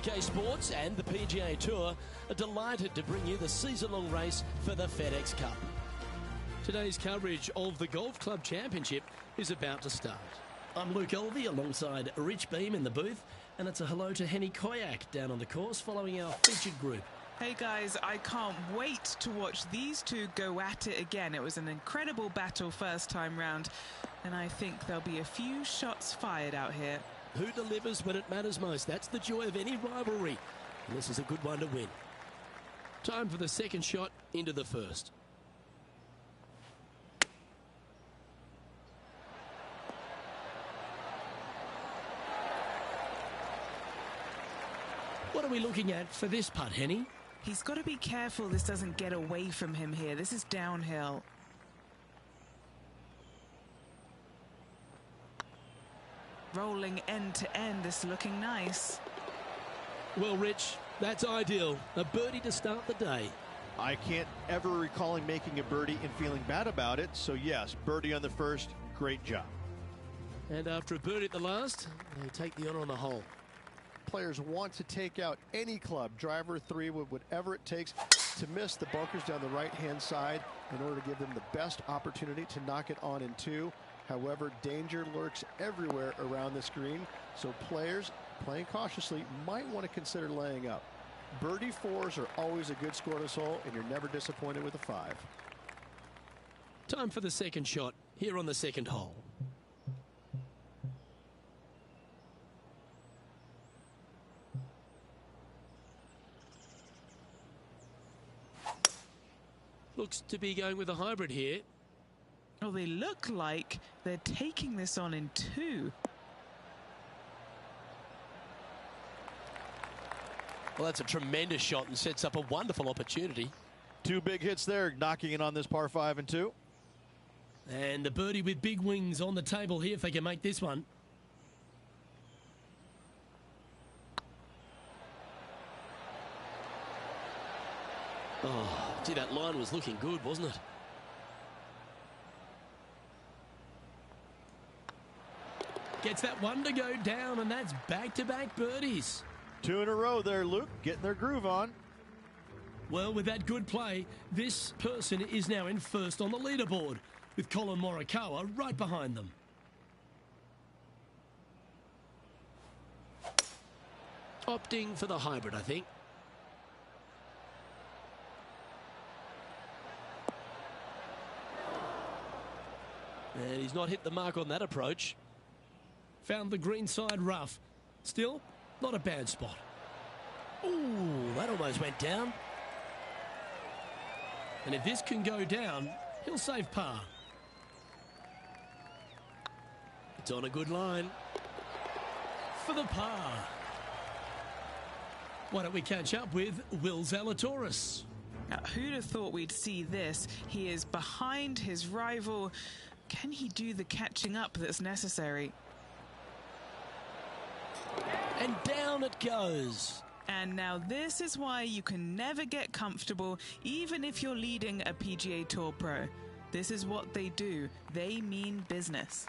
UK Sports and the PGA Tour are delighted to bring you the season-long race for the FedEx Cup. Today's coverage of the Golf Club Championship is about to start. I'm Luke Elvey alongside Rich Beam in the booth, and it's a hello to Henny Koyak down on the course following our featured group. Hey guys, I can't wait to watch these two go at it again. It was an incredible battle first time round, and I think there'll be a few shots fired out here. Who delivers when it matters most? That's the joy of any rivalry, and this is a good one to win. Time for the second shot into the first. What are we looking at for this putt, Henny? He's got to be careful this doesn't get away from him here. This is downhill. Rolling end to end, this looking nice. Well, Rich, that's ideal. A birdie to start the day. I can't ever recall him making a birdie and feeling bad about it. So yes, birdie on the first, great job. And after a birdie at the last, they take the honor on the hole. Players want to take out any club, driver, three, whatever it takes, to miss the bunkers down the right-hand side in order to give them the best opportunity to knock it on in two. However, danger lurks everywhere around this green, so players playing cautiously might want to consider laying up. Birdie fours are always a good scoreless hole, and you're never disappointed with a five. Time for the second shot here on the second hole. Looks to be going with a hybrid here. Oh, they look like they're taking this on in two. Well, that's a tremendous shot and sets up a wonderful opportunity. Two big hits there, knocking it on this par 5 and 2. And the birdie with big wings on the table here if they can make this one. Oh, gee, that line was looking good, wasn't it? Gets that one to go down, and that's back-to-back birdies. Two in a row there, Luke, getting their groove on. Well, with that good play, this person is now in first on the leaderboard, with Colin Morikawa right behind them. Opting for the hybrid, I think. And he's not hit the mark on that approach. Found the green side rough. Still, not a bad spot. Ooh, that almost went down. And if this can go down, he'll save par. It's on a good line. For the par. Why don't we catch up with Will Zalatoris? Now, who'd have thought we'd see this? He is behind his rival. Can he do the catching up that's necessary? And down it goes. And now this is why you can never get comfortable, even if you're leading a PGA Tour pro. This is what they do. They mean business.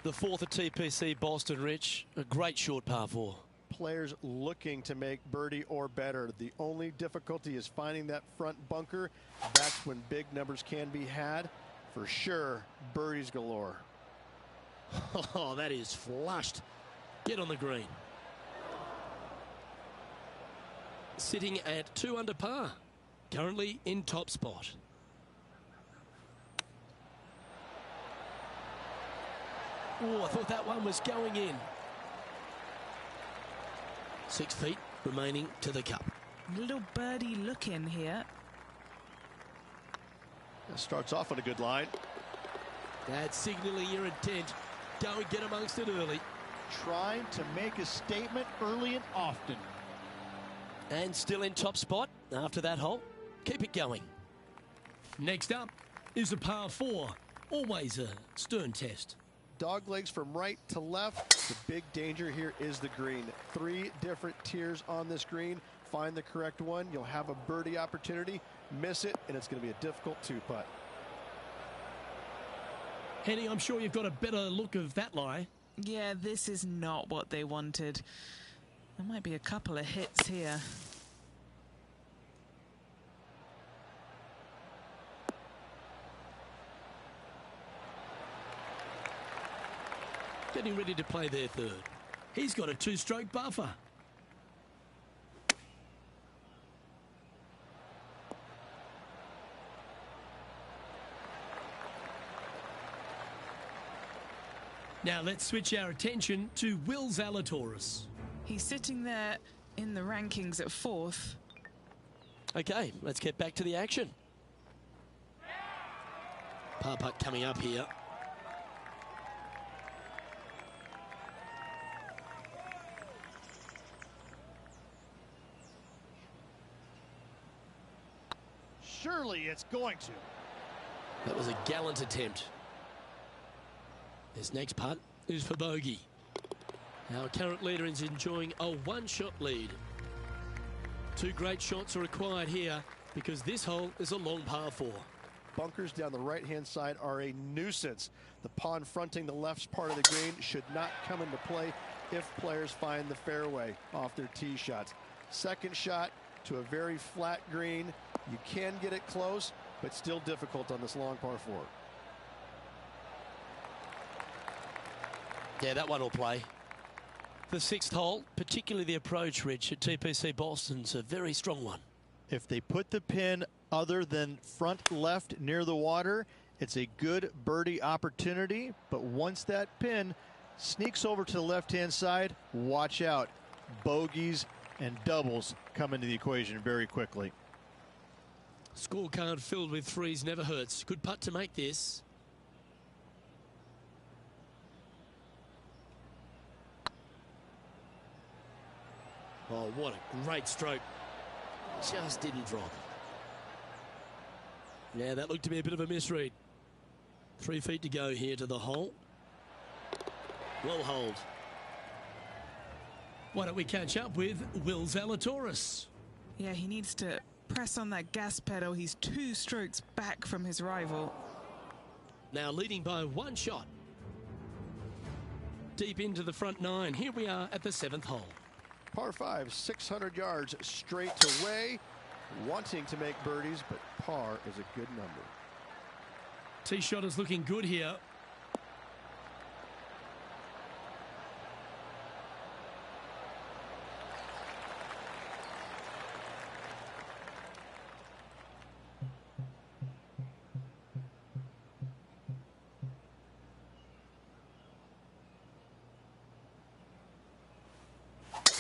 The fourth at TPC Boston, Rich. A great short par four. Players looking to make birdie or better. The only difficulty is finding that front bunker. That's when big numbers can be had. For sure, birdies galore. Oh, that is flushed. Get on the green. Sitting at 2 under par. Currently in top spot. Oh, I thought that one was going in. 6 feet remaining to the cup. Little birdie look in here. Starts off on a good line. That's signaling your intent. Don't get amongst it early. Trying to make a statement early and often. And still in top spot after that hole. Keep it going. Next up is a par 4. Always a stern test. Dog legs from right to left. The big danger here is the green. 3 different tiers on this green. Find the correct one. You'll have a birdie opportunity. Miss it, and it's going to be a difficult 2-putt. Henny, I'm sure you've got a better look of that lie. Yeah, this is not what they wanted. There might be a couple of hits here. Getting ready to play their third. He's got a two-stroke buffer. Now let's switch our attention to Will Zalatoris. He's sitting there in the rankings at 4th. Okay, let's get back to the action. Par putt coming up here. Surely it's going to. That was a gallant attempt. This next putt is for bogey. Our current leader is enjoying a one-shot lead. Two great shots are required here because this hole is a long par 4. Bunkers down the right-hand side are a nuisance. The pond fronting the left part of the green should not come into play if players find the fairway off their tee shots. Second shot to a very flat green. You can get it close, but still difficult on this long par 4. Yeah, that one will play. The 6th hole, particularly the approach, Rich, at TPC Boston's a very strong one. If they put the pin other than front left near the water, it's a good birdie opportunity. But once that pin sneaks over to the left-hand side, watch out. Bogeys and doubles come into the equation very quickly. Scorecard filled with threes never hurts. Good putt to make this. Oh, what a great stroke. Just didn't drop. Yeah, that looked to be a bit of a misread. 3 feet to go here to the hole. Well hold. Why don't we catch up with Will Zalatoris? Yeah, he needs to press on that gas pedal. He's 2 strokes back from his rival. Now leading by 1 shot. Deep into the front 9. Here we are at the 7th hole. Par 5, 600 yards straight away. Wanting to make birdies, but par is a good number. Tee shot is looking good here.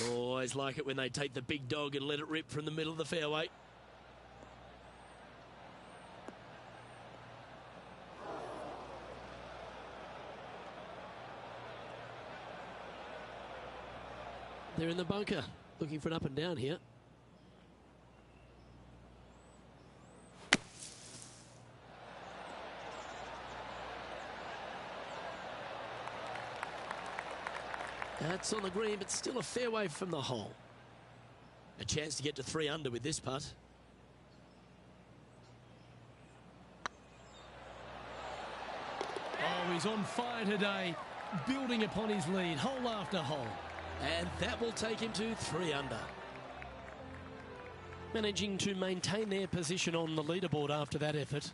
Always like it when they take the big dog and let it rip from the middle of the fairway. They're in the bunker, looking for an up and down here. That's on the green, but still a fair way from the hole. A chance to get to 3 under with this putt. Oh, he's on fire today, building upon his lead, hole after hole. And that will take him to 3 under. Managing to maintain their position on the leaderboard after that effort.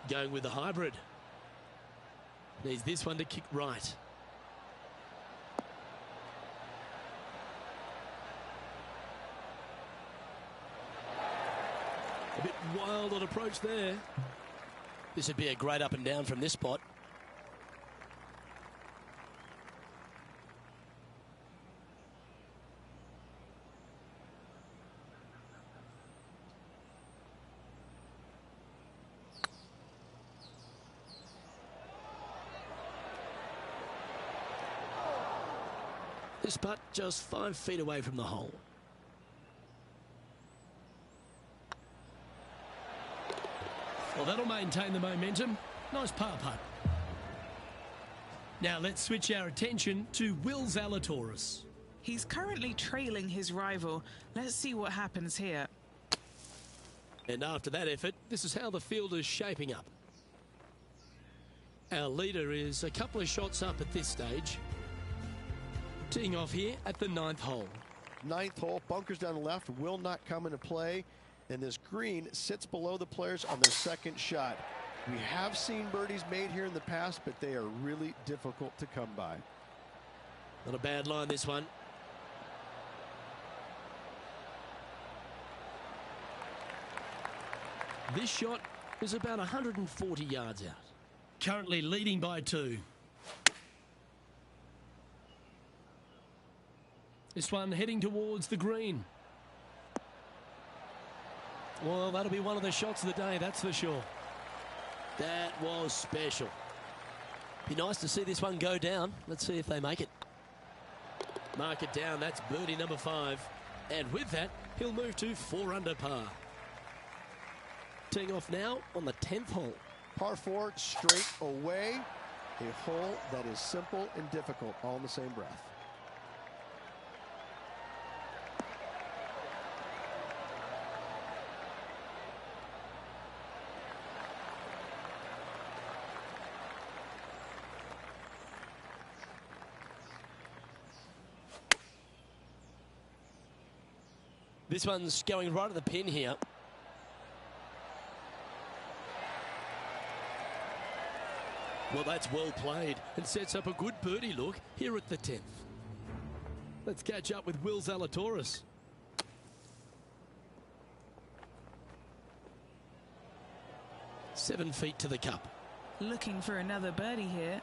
Going with the hybrid. Needs this one to kick right. A bit wild on approach there. This would be a great up and down from this spot. This putt just 5 feet away from the hole. Well, that'll maintain the momentum. Nice par putt. Now let's switch our attention to Will Zalatoris. He's currently trailing his rival. Let's see what happens here. And after that effort, this is how the field is shaping up. Our leader is a couple of shots up at this stage. Teeing off here at the 9th hole. 9th hole, bunkers down the left will not come into play, and this green sits below the players on their second shot. We have seen birdies made here in the past, but they are really difficult to come by. Not a bad line, this one. This shot is about 140 yards out. Currently leading by 2. This one heading towards the green. Well, that'll be one of the shots of the day, that's for sure. That was special. Be nice to see this one go down. Let's see if they make it. Mark it down. That's birdie number 5. And with that, he'll move to 4 under par. Teeing off now on the 10th hole. Par 4 straight away. A hole that is simple and difficult all in the same breath. This one's going right at the pin here. Well, that's well played and sets up a good birdie look here at the 10th. Let's catch up with Will Zalatoris. Seven feet to the cup. Looking for another birdie here.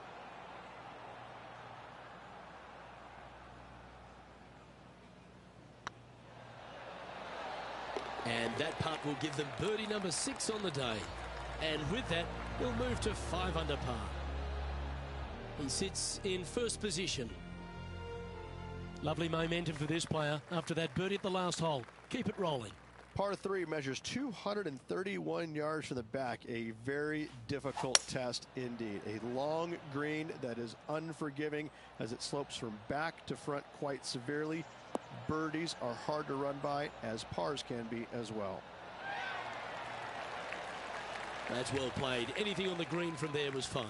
And that putt will give them birdie number 6 on the day. And with that, he'll move to 5 under par. He sits in first position. Lovely momentum for this player after that birdie at the last hole. Keep it rolling. Par 3 measures 231 yards from the back. A very difficult test indeed. A long green that is unforgiving as it slopes from back to front quite severely. Birdies are hard to run by, as pars can be as well. That's well played. Anything on the green from there was fine.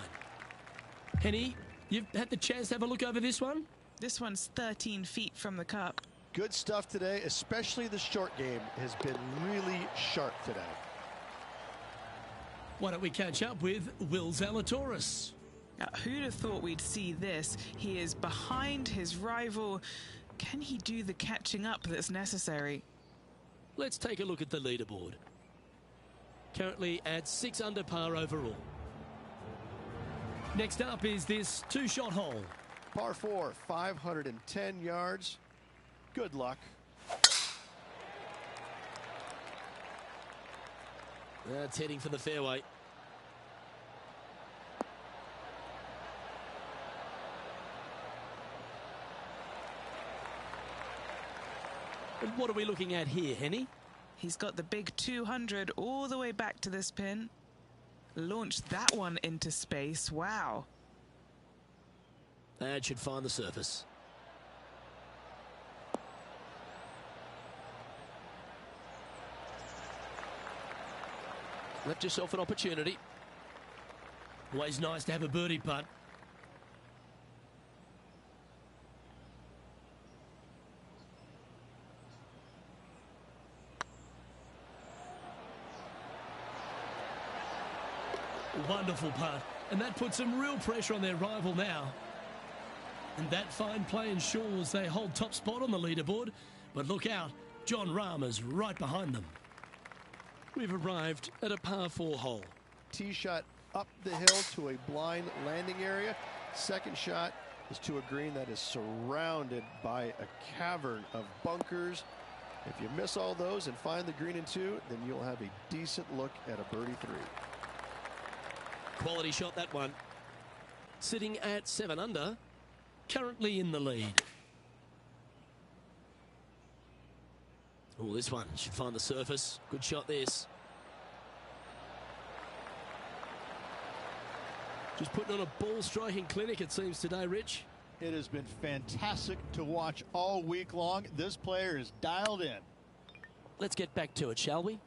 Henny, you've had the chance to have a look over this one? This one's 13 feet from the cup. Good stuff today, especially the short game has been really sharp today. Why don't we catch up with Will Zalatoris? Now, who'd have thought we'd see this? He is behind his rival. Can he do the catching up that's necessary? Let's take a look at the leaderboard. Currently at 6 under par overall. Next up is this 2-shot hole. Par 4, 510 yards. Good luck. That's heading for the fairway. And what are we looking at here, Henny? He's got the big 200 all the way back to this pin. Launched that one into space. Wow. That should find the surface. Left yourself an opportunity. Always nice to have a birdie putt. Wonderful putt, and that puts some real pressure on their rival now. And that fine play ensures they hold top spot on the leaderboard. But look out, John Rahmer's right behind them. We've arrived at a par 4 hole. Tee shot up the hill to a blind landing area. Second shot is to a green that is surrounded by a cavern of bunkers. If you miss all those and find the green in 2, then you'll have a decent look at a birdie 3. Quality shot, that one. Sitting at 7 under, currently in the lead. Oh, this one should find the surface. Good shot, this. Just putting on a ball striking clinic, it seems, today, Rich. It has been fantastic to watch all week long. This player is dialed in. Let's get back to it, shall we?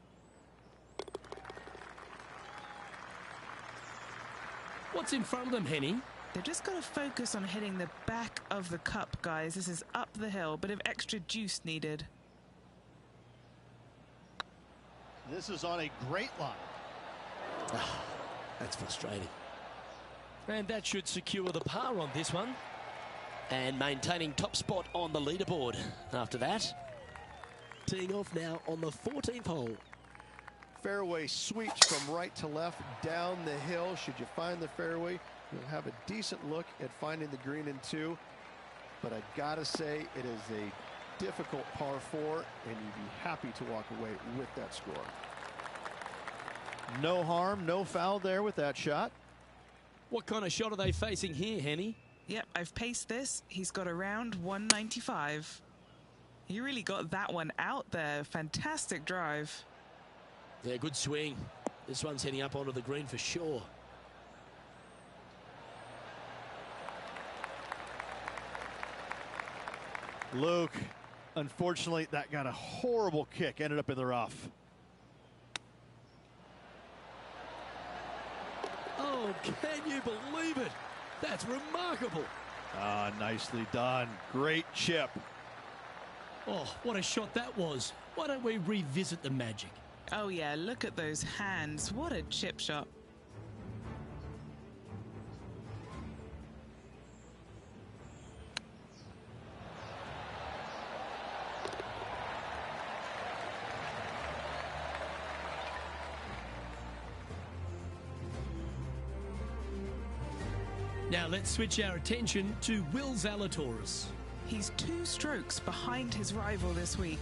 What What's in front of them, Henny? They've just got to focus on hitting the back of the cup, guys. This is up the hill, bit of extra juice needed. This is on a great line. Oh, that's frustrating. And that should secure the par on this one. And maintaining top spot on the leaderboard after that. Teeing off now on the 14th hole. Fairway sweeps from right to left down the hill. Should you find the fairway, you'll have a decent look at finding the green in 2. But I gotta say, it is a difficult par 4, and you'd be happy to walk away with that score. No harm, no foul there with that shot. What kind of shot are they facing here, Henny? Yep, I've paced this. He's got around 195. He really got that one out there. Fantastic drive. Yeah, good swing. This one's heading up onto the green for sure. Luke, unfortunately, that got a horrible kick. Ended up in the rough. Oh, can you believe it? That's remarkable. Ah, nicely done. Great chip. Oh, what a shot that was. Why don't we revisit the magic? Oh, yeah, look at those hands. What a chip shot. Now let's switch our attention to Will Zalatoris. He's 2 strokes behind his rival this week.